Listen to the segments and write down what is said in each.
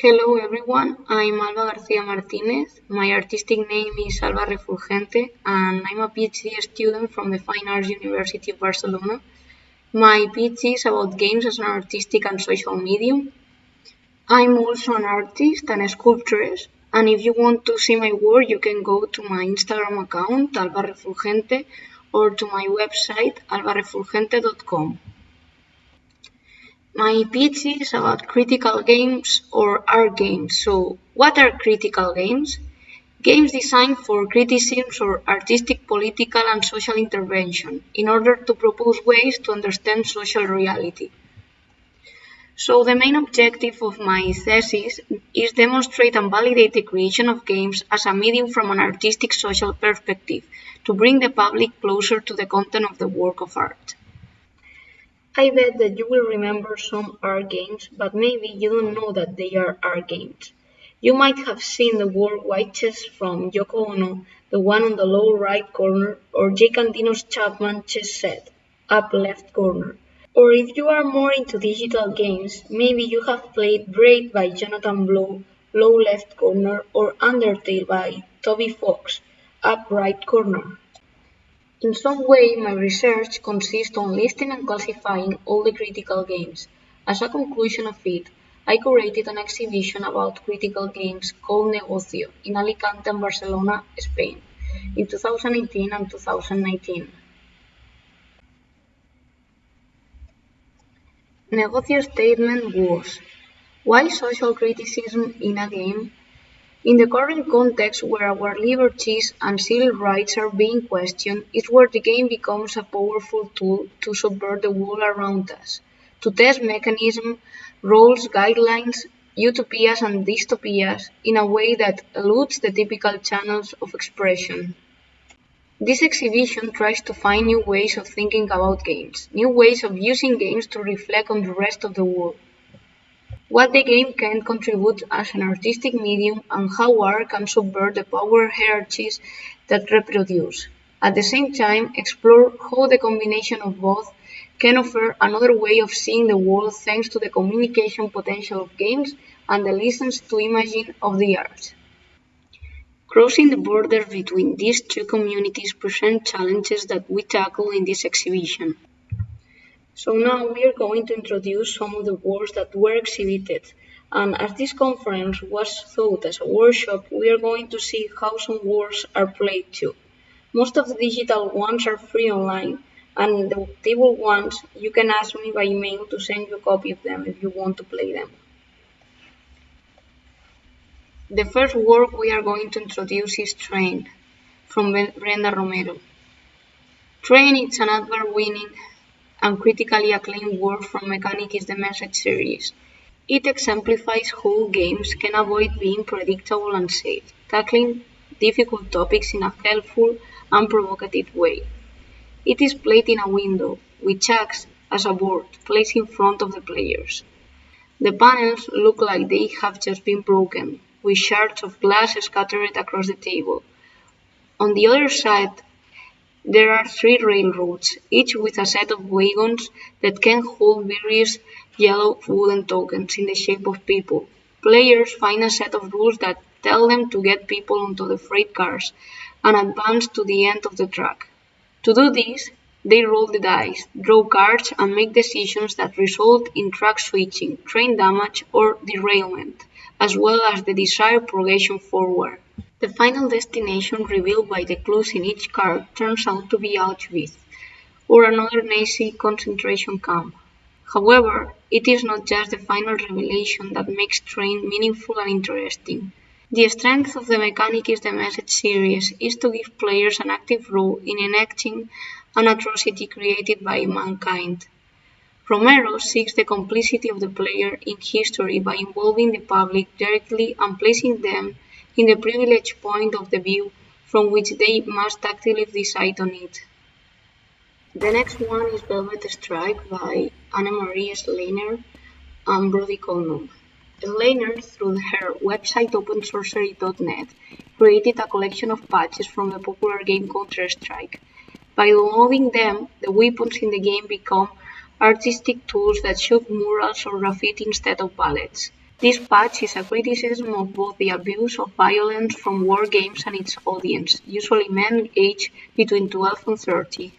Hello everyone, I'm Alba García Martinez. My artistic name is Alba Refulgente and I'm a PhD student from the Fine Arts University of Barcelona. My PhD is about games as an artistic and social medium. I'm also an artist and a sculptress, and if you want to see my work you can go to my Instagram account, Alba Refulgente, or to my website, albarefulgente.com. My PhD is about critical games or art games. So, what are critical games? Games designed for criticism or artistic, political, and social intervention in order to propose ways to understand social reality. So, the main objective of my thesis is demonstrate and validate the creation of games as a medium from an artistic social perspective to bring the public closer to the content of the work of art. I bet that you will remember some art games, but maybe you don't know that they are art games. You might have seen the word white chess from Yoko Ono, the one on the lower right corner, or Jake and Dino's Chapman chess set, up left corner. Or if you are more into digital games, maybe you have played Braid by Jonathan Blow, low left corner, or Undertale by Toby Fox, up right corner. In some way, my research consists on listing and classifying all the critical games. As a conclusion of it, I curated an exhibition about critical games called NEGOCIO in Alicante and Barcelona, Spain, in 2018 and 2019. NEGOCIO's statement was, why social criticism in a game? In the current context where our liberties and civil rights are being questioned is where the game becomes a powerful tool to subvert the world around us, to test mechanisms, rules, guidelines, utopias and dystopias in a way that eludes the typical channels of expression. This exhibition tries to find new ways of thinking about games, new ways of using games to reflect on the rest of the world. What the game can contribute as an artistic medium and how art can subvert the power hierarchies that reproduce. At the same time, explore how the combination of both can offer another way of seeing the world thanks to the communication potential of games and the license to imagine of the arts. Crossing the border between these two communities present challenges that we tackle in this exhibition. So now we are going to introduce some of the works that were exhibited, and as this conference was thought as a workshop, we are going to see how some works are played too. Most of the digital ones are free online, and the table ones you can ask me by email to send you a copy of them if you want to play them. The first work we are going to introduce is Train, from Brenda Romero. Train is an award-winning and critically acclaimed work from Mechanic is the Message series. It exemplifies how games can avoid being predictable and safe, tackling difficult topics in a helpful and provocative way. It is played in a window, which acts as a board placed in front of the players. The panels look like they have just been broken, with shards of glass scattered across the table. On the other side, there are 3 railroads, each with a set of wagons that can hold various yellow wooden tokens in the shape of people. Players find a set of rules that tell them to get people onto the freight cars and advance to the end of the track. To do this, they roll the dice, draw cards, and make decisions that result in track switching, train damage, or derailment, as well as the desired progression forward. The final destination revealed by the clues in each card turns out to be Auschwitz, or another Nazi concentration camp. However, it is not just the final revelation that makes Train meaningful and interesting. The strength of the Mechanic is the Message series is to give players an active role in enacting an atrocity created by mankind. Romero seeks the complicity of the player in history by involving the public directly and placing them in the privileged point of the view from which they must actively decide on it. The next one is Velvet Strike by Anne-Marie Schleiner and Brody Colnum. Schleiner, through her website opensorcery.net, created a collection of patches from the popular game Counter-Strike. By downloading them, the weapons in the game become artistic tools that shoot murals or graffiti instead of bullets. This patch is a criticism of both the abuse of violence from war games and its audience, usually men aged between 12 and 30.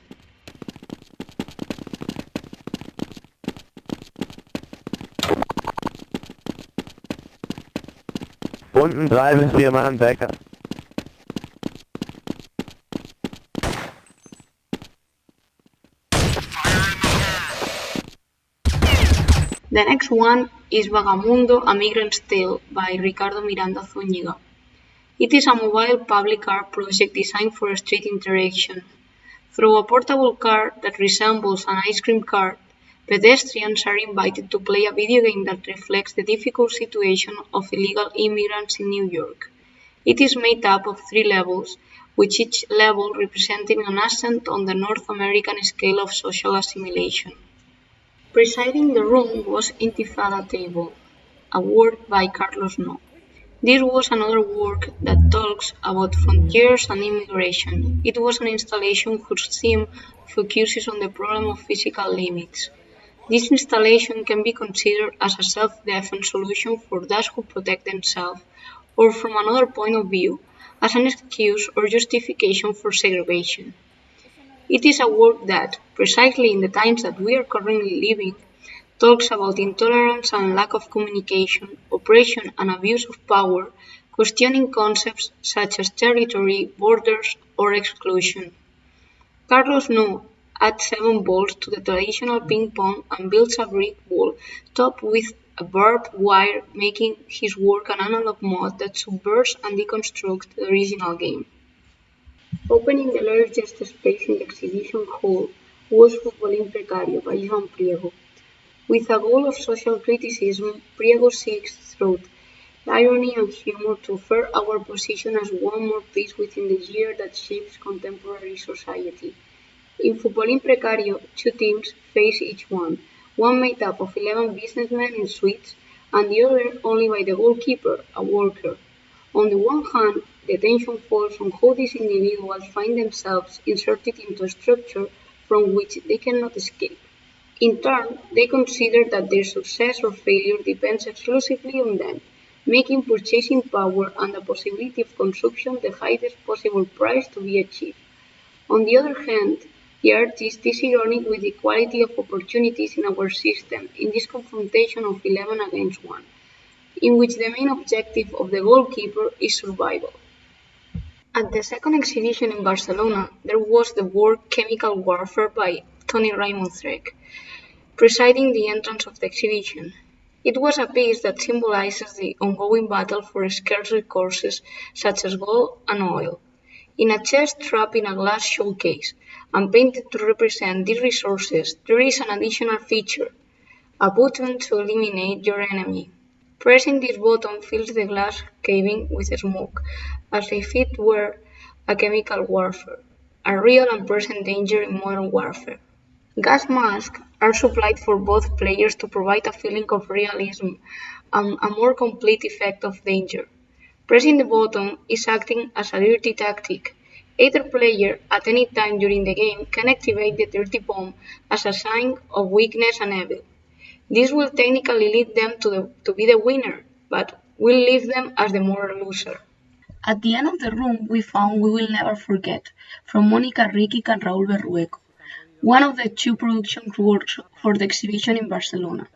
Unten 3 bis 4 Mann Bäcker. The next one is Vagamundo, A Migrant's Tale by Ricardo Miranda Zúñiga. It is a mobile public art project designed for street interaction. Through a portable cart that resembles an ice cream cart, pedestrians are invited to play a video game that reflects the difficult situation of illegal immigrants in New York. It is made up of 3 levels, with each level representing an ascent on the North American scale of social assimilation. Presiding the room was Intifada Table, a work by Carlos No. This was another work that talks about frontiers and immigration. It was an installation whose theme focuses on the problem of physical limits. This installation can be considered as a self-defense solution for those who protect themselves, or from another point of view, as an excuse or justification for segregation. It is a work that, precisely in the times that we are currently living, talks about intolerance and lack of communication, oppression and abuse of power, questioning concepts such as territory, borders, or exclusion. Carlos No adds 7 balls to the traditional ping pong and builds a brick wall topped with a barbed wire, making his work an analog mod that subverts and deconstructs the original game. Opening the largest space in the exhibition hall was Futbolín Precario by Joan Priego. With a goal of social criticism, Priego seeks through irony and humor to affirm our position as one more piece within the year that shapes contemporary society. In Futbolín Precario, 2 teams face each one made up of 11 businessmen in suits, and the other only by the goalkeeper, a worker. On the one hand, the tension falls on how these individuals find themselves inserted into a structure from which they cannot escape. In turn, they consider that their success or failure depends exclusively on them, making purchasing power and the possibility of consumption the highest possible price to be achieved. On the other hand, the artist is ironic with the equality of opportunities in our system in this confrontation of 11 against 1, in which the main objective of the goalkeeper is survival. At the second exhibition in Barcelona, there was the work Chemical Warfare by Tony Raymond Threck, presiding the entrance of the exhibition. It was a piece that symbolizes the ongoing battle for scarce resources such as gold and oil. In a chest trapped in a glass showcase and painted to represent these resources, there is an additional feature, a button to eliminate your enemy. Pressing this button fills the glass caving with smoke, as if it were a chemical warfare, a real and present danger in modern warfare. Gas masks are supplied for both players to provide a feeling of realism and a more complete effect of danger. Pressing the button is acting as a dirty tactic. Either player, at any time during the game, can activate the dirty bomb as a sign of weakness and evil. This will technically lead them to be the winner, but will leave them as the moral loser. At the end of the room, we found We Will Never Forget, from Mónica Riquic and Raúl Berrueco, one of the 2 production works for the exhibition in Barcelona.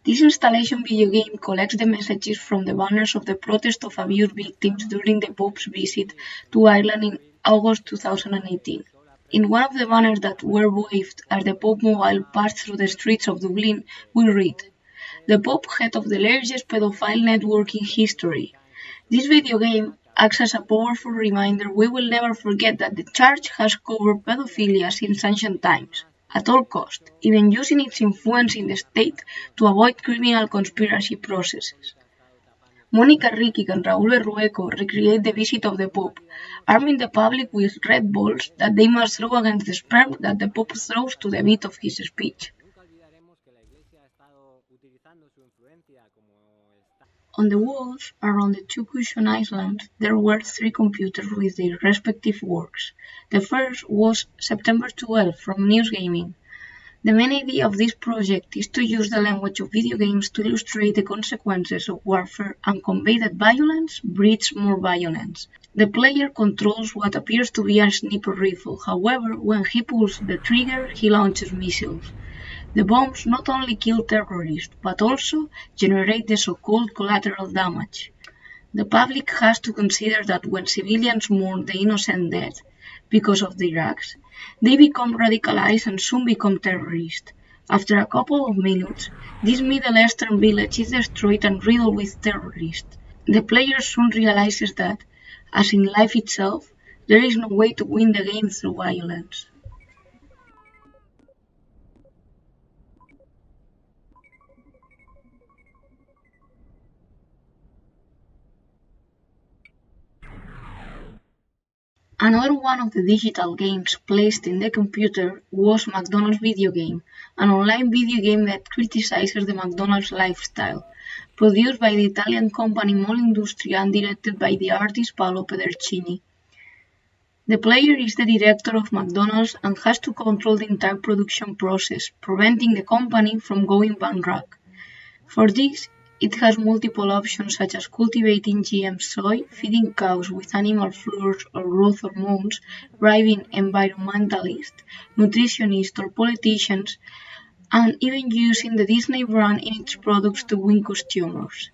This installation video game collects the messages from the banners of the protest of abuse victims during the Pope's visit to Ireland in August 2018. In one of the banners that were waved as the Pope mobile passed through the streets of Dublin, we read, "The Pope, head of the largest pedophile network in history." This video game acts as a powerful reminder we will never forget that the Church has covered pedophilia since ancient times, at all costs, even using its influence in the state to avoid criminal conspiracy processes. Mónica Riquic and Raúl Berrueco recreate the visit of the Pope, arming the public with red balls that they must throw against the sperm that the Pope throws to the beat of his speech. On the walls, around the 2 cushion islands, there were 3 computers with their respective works. The first was September 12 from News Gaming. The main idea of this project is to use the language of video games to illustrate the consequences of warfare and convey that violence breeds more violence. The player controls what appears to be a sniper rifle. However, when he pulls the trigger, he launches missiles. The bombs not only kill terrorists, but also generate the so-called collateral damage. The public has to consider that when civilians mourn the innocent dead because of their acts, they become radicalized and soon become terrorists. After a couple of minutes, this Middle Eastern village is destroyed and riddled with terrorists. The player soon realizes that, as in life itself, there is no way to win the game through violence. Another one of the digital games placed in the computer was McDonald's video game, an online video game that criticizes the McDonald's lifestyle, produced by the Italian company Molindustria and directed by the artist Paolo Pedercini. The player is the director of McDonald's and has to control the entire production process, preventing the company from going bankrupt. For this, it has multiple options such as cultivating GM soy, feeding cows with animal fluids or growth hormones, bribing environmentalists, nutritionists or politicians, and even using the Disney brand in its products to win customers.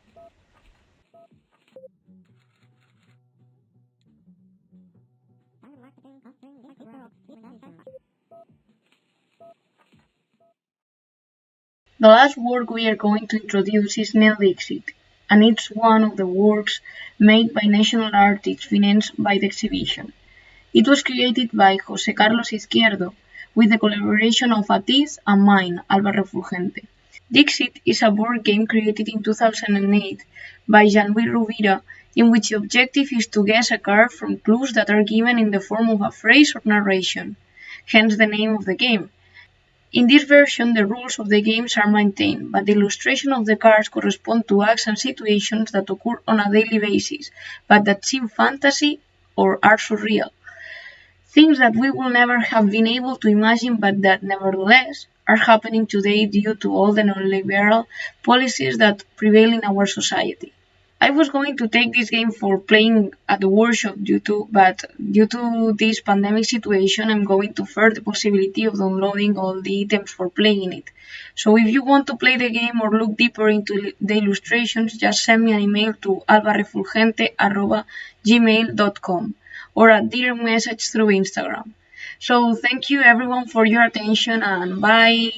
The last work we are going to introduce is NeoDixit, and it's one of the works made by national artists financed by the exhibition. It was created by Jc Izquierdo with the collaboration of Atiz and mine, Alba Refulgente. Dixit is a board game created in 2008 by Jean-Louis Rovira, in which the objective is to guess a card from clues that are given in the form of a phrase or narration, hence the name of the game. In this version, the rules of the games are maintained, but the illustration of the cards correspond to acts and situations that occur on a daily basis, but that seem fantasy or are surreal. Things that we will never have been able to imagine, but that nevertheless are happening today due to all the neoliberal policies that prevail in our society. I was going to take this game for playing at the workshop but due to this pandemic situation, I'm going to fear the possibility of downloading all the items for playing it. So if you want to play the game or look deeper into the illustrations, just send me an email to albarefulgente@gmail.com or a direct message through Instagram. So thank you everyone for your attention and bye!